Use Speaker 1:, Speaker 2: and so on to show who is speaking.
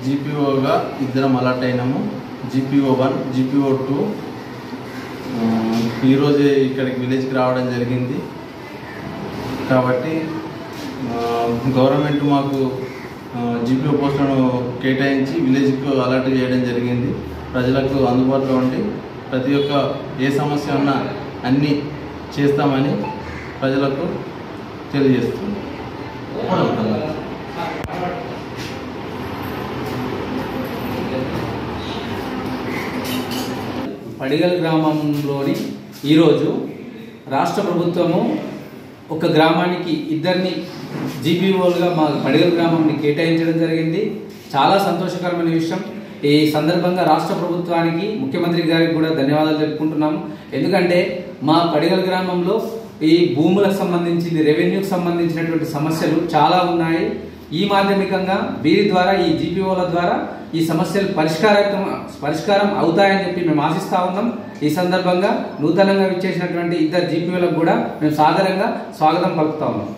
Speaker 1: జీపీఓగా ఇద్దరం alert అయినాము. GPO 1, GPO 2 ఈరోజే ఇక్కడికి విలేజ్కి రావడం జరిగింది. కాబట్టి గవర్నమెంట్ మాకు జీపీఓ పోస్టులను కేటాయించి విలేజ్కు అలర్ట్ చేయడం జరిగింది. ప్రజలకు అందుబాటులో ఉండి ప్రతి ఒక్క ఏ సమస్య ఉన్నా అన్నీ చేస్తామని ప్రజలకు తెలియజేస్తుంది.
Speaker 2: పడిగల్ గ్రామంలోని ఈరోజు రాష్ట్ర ప్రభుత్వము ఒక గ్రామానికి ఇద్దరిని జీపీఓలుగా మా పడిగల్ గ్రామాన్ని కేటాయించడం జరిగింది. చాలా సంతోషకరమైన విషయం. ఈ సందర్భంగా రాష్ట్ర ప్రభుత్వానికి, ముఖ్యమంత్రి గారికి కూడా ధన్యవాదాలు చెప్పుకుంటున్నాము. ఎందుకంటే మా పడిగల్ గ్రామంలో ఈ భూములకు సంబంధించింది, రెవెన్యూకి సంబంధించినటువంటి సమస్యలు చాలా ఉన్నాయి. ఈ మాధ్యమికంగా వీరి ద్వారా, ఈ జీపీఓల ద్వారా ఈ సమస్యలు పరిష్కారం అవుతాయని చెప్పి మేము ఆశిస్తా ఉన్నాం. ఈ సందర్భంగా నూతనంగా విచ్చేసినటువంటి ఇద్దరు జీపీఓలకు కూడా మేము సాదరంగా స్వాగతం పలుకుతా ఉన్నాం.